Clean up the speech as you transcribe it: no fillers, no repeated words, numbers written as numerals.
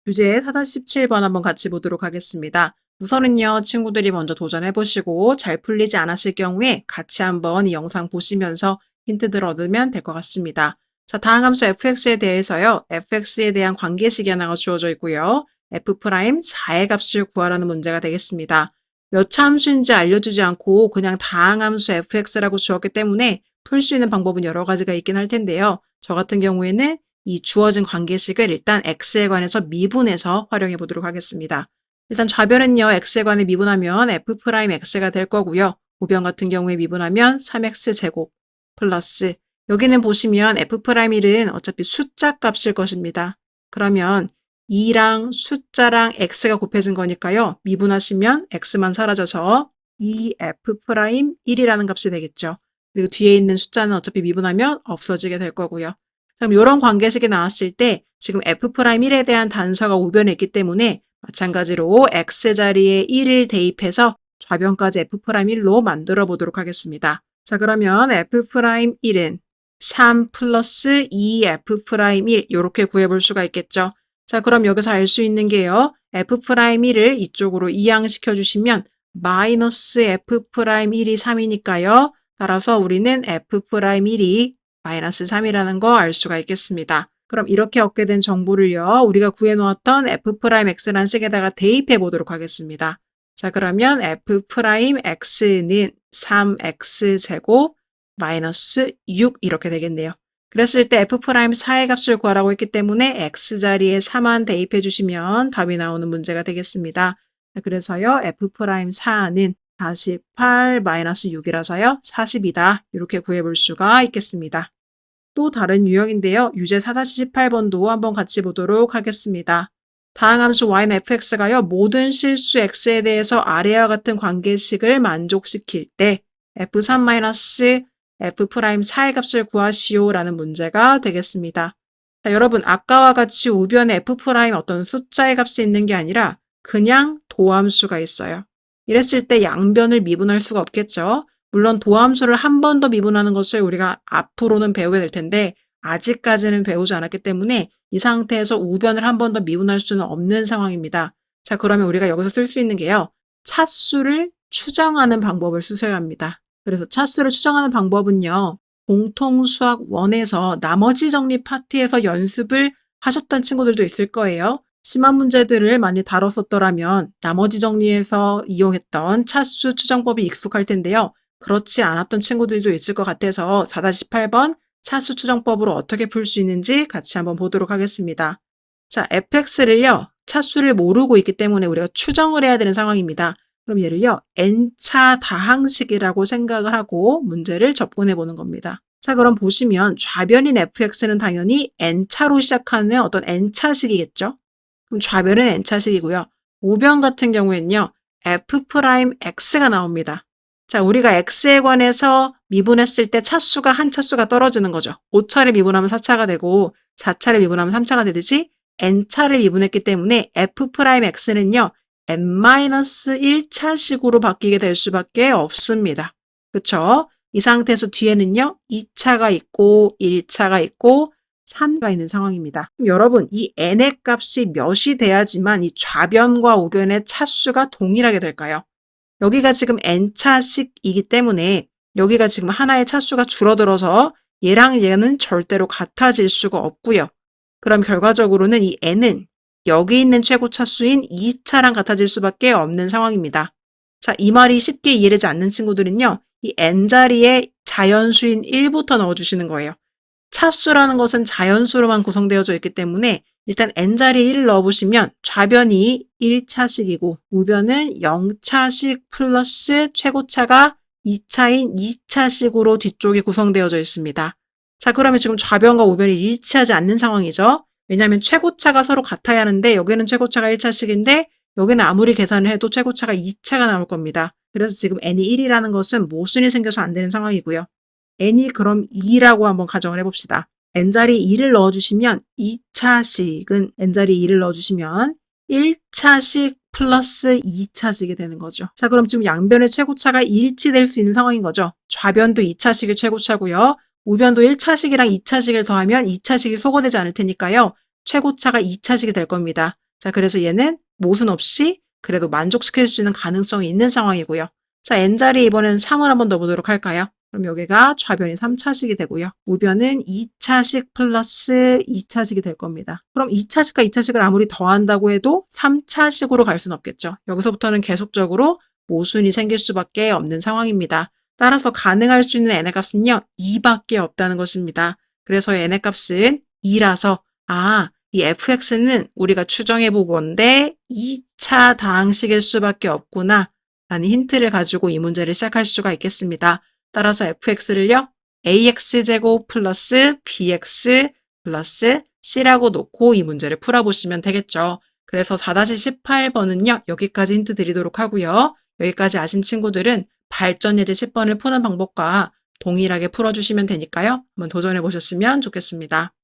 주제 4-17번 한번 같이 보도록 하겠습니다. 우선은요, 친구들이 먼저 도전해보시고 잘 풀리지 않았을 경우에 같이 한번 이 영상 보시면서 힌트들을 얻으면 될 것 같습니다. 자, 다항 함수 fx에 대해서요, fx에 대한 관계식이 하나가 주어져 있고요. f'자의 값을 구하라는 문제가 되겠습니다. 몇 차 함수인지 알려주지 않고 그냥 다항 함수 fx라고 주었기 때문에 풀 수 있는 방법은 여러 가지가 있긴 할 텐데요. 저 같은 경우에는 이 주어진 관계식을 일단 x에 관해서 미분해서 활용해 보도록 하겠습니다. 일단 좌변은요, x에 관해 미분하면 f'x가 될 거고요. 우변 같은 경우에 미분하면 3x제곱 플러스 여기는 보시면 f'1은 어차피 숫자 값일 것입니다. 그러면 2랑 숫자랑 x가 곱해진 거니까요. 미분하시면 x만 사라져서 2f'1이라는 값이 되겠죠. 그리고 뒤에 있는 숫자는 어차피 미분하면 없어지게 될 거고요. 그럼 이런 관계식이 나왔을 때 지금 f'1에 대한 단서가 우변에 있기 때문에 마찬가지로 x자리에 1을 대입해서 좌변까지 f'1로 만들어 보도록 하겠습니다. 자, 그러면 f'1은 3 플러스 2f'1 이렇게 구해볼 수가 있겠죠. 자, 그럼 여기서 알 수 있는 게요. f'1을 이쪽으로 이항시켜 주시면 마이너스 f'1이 3이니까요. 따라서 우리는 f'1이 마이너스 3이라는 거 알 수가 있겠습니다. 그럼 이렇게 얻게 된 정보를요. 우리가 구해놓았던 f'x라는 식에다가 대입해 보도록 하겠습니다. 자, 그러면 f'x는 3x제곱 마이너스 6 이렇게 되겠네요. 그랬을 때 f'4의 값을 구하라고 했기 때문에 x자리에 3만 대입해 주시면 답이 나오는 문제가 되겠습니다. 그래서요. f'4는 48 마이너스 6이라서요. 40이다. 이렇게 구해볼 수가 있겠습니다. 또 다른 유형인데요. 유제 4-18번도 한번 같이 보도록 하겠습니다. 다항함수 y는 fx가요. 모든 실수 x에 대해서 아래와 같은 관계식을 만족시킬 때 f3-f'4의 값을 구하시오 라는 문제가 되겠습니다. 자, 여러분 아까와 같이 우변에 f' 어떤 숫자의 값이 있는 게 아니라 그냥 도함수가 있어요. 이랬을 때 양변을 미분할 수가 없겠죠. 물론 도함수를 한 번 더 미분하는 것을 우리가 앞으로는 배우게 될 텐데 아직까지는 배우지 않았기 때문에 이 상태에서 우변을 한 번 더 미분할 수는 없는 상황입니다. 자, 그러면 우리가 여기서 쓸 수 있는 게요. 차수를 추정하는 방법을 쓰셔야 합니다. 그래서 차수를 추정하는 방법은요. 공통수학 1에서 나머지 정리 파트에서 연습을 하셨던 친구들도 있을 거예요. 심한 문제들을 많이 다뤘었더라면 나머지 정리에서 이용했던 차수 추정법이 익숙할 텐데요. 그렇지 않았던 친구들도 있을 것 같아서 4-18번 차수 추정법으로 어떻게 풀 수 있는지 같이 한번 보도록 하겠습니다. 자, fx를요. 차수를 모르고 있기 때문에 우리가 추정을 해야 되는 상황입니다. 그럼 얘를요. n차 다항식이라고 생각을 하고 문제를 접근해 보는 겁니다. 자, 그럼 보시면 좌변인 fx는 당연히 n차로 시작하는 어떤 n차식이겠죠? 그럼 좌변은 n차식이고요. 우변 같은 경우에는요. f'x가 나옵니다. 자, 우리가 x에 관해서 미분했을 때 차수가 한 차수가 떨어지는 거죠. 5차를 미분하면 4차가 되고 4차를 미분하면 3차가 되듯이 n차를 미분했기 때문에 f'x는요. n-1차식으로 바뀌게 될 수밖에 없습니다. 그쵸? 이 상태에서 뒤에는요. 2차가 있고 1차가 있고 3가 있는 상황입니다. 그럼 여러분 이 n의 값이 몇이 돼야지만 이 좌변과 우변의 차수가 동일하게 될까요? 여기가 지금 n차식이기 때문에 여기가 지금 하나의 차수가 줄어들어서 얘랑 얘는 절대로 같아질 수가 없고요. 그럼 결과적으로는 이 n은 여기 있는 최고 차수인 2차랑 같아질 수밖에 없는 상황입니다. 자, 이 말이 쉽게 이해되지 않는 친구들은요. 이 n자리에 자연수인 1부터 넣어주시는 거예요. 차수라는 것은 자연수로만 구성되어져 있기 때문에 일단 n자리에 1을 넣어보시면 좌변이 1차식이고 우변은 0차식 플러스 최고차가 2차인 2차식으로 뒤쪽이 구성되어져 있습니다. 자, 그러면 지금 좌변과 우변이 일치하지 않는 상황이죠. 왜냐하면 최고차가 서로 같아야 하는데 여기는 최고차가 1차식인데 여기는 아무리 계산을 해도 최고차가 2차가 나올 겁니다. 그래서 지금 n이 1이라는 것은 모순이 생겨서 안 되는 상황이고요. n이 그럼 2라고 한번 가정을 해봅시다. n자리 2를 넣어주시면 2차식은 n자리 2를 넣어주시면 1차식 플러스 2차식이 되는 거죠. 자, 그럼 지금 양변의 최고차가 일치될 수 있는 상황인 거죠. 좌변도 2차식이 최고차고요. 우변도 1차식이랑 2차식을 더하면 2차식이 소거되지 않을 테니까요. 최고차가 2차식이 될 겁니다. 자, 그래서 얘는 모순 없이 그래도 만족시킬 수 있는 가능성이 있는 상황이고요. 자, n자리에 이번에는 3을 한번 넣어보도록 할까요? 그럼 여기가 좌변이 3차식이 되고요. 우변은 2차식 플러스 2차식이 될 겁니다. 그럼 2차식과 2차식을 아무리 더한다고 해도 3차식으로 갈 수는 없겠죠. 여기서부터는 계속적으로 모순이 생길 수밖에 없는 상황입니다. 따라서 가능할 수 있는 n의 값은요, 2밖에 없다는 것입니다. 그래서 n의 값은 2라서 이 fx는 우리가 추정해보건데 2차 다항식일 수밖에 없구나 라는 힌트를 가지고 이 문제를 시작할 수가 있겠습니다. 따라서 fx를요, ax제곱 플러스 bx 플러스 c라고 놓고 이 문제를 풀어보시면 되겠죠. 그래서 4-18번은요, 여기까지 힌트 드리도록 하고요. 여기까지 아신 친구들은 발전 예제 10번을 푸는 방법과 동일하게 풀어주시면 되니까요. 한번 도전해 보셨으면 좋겠습니다.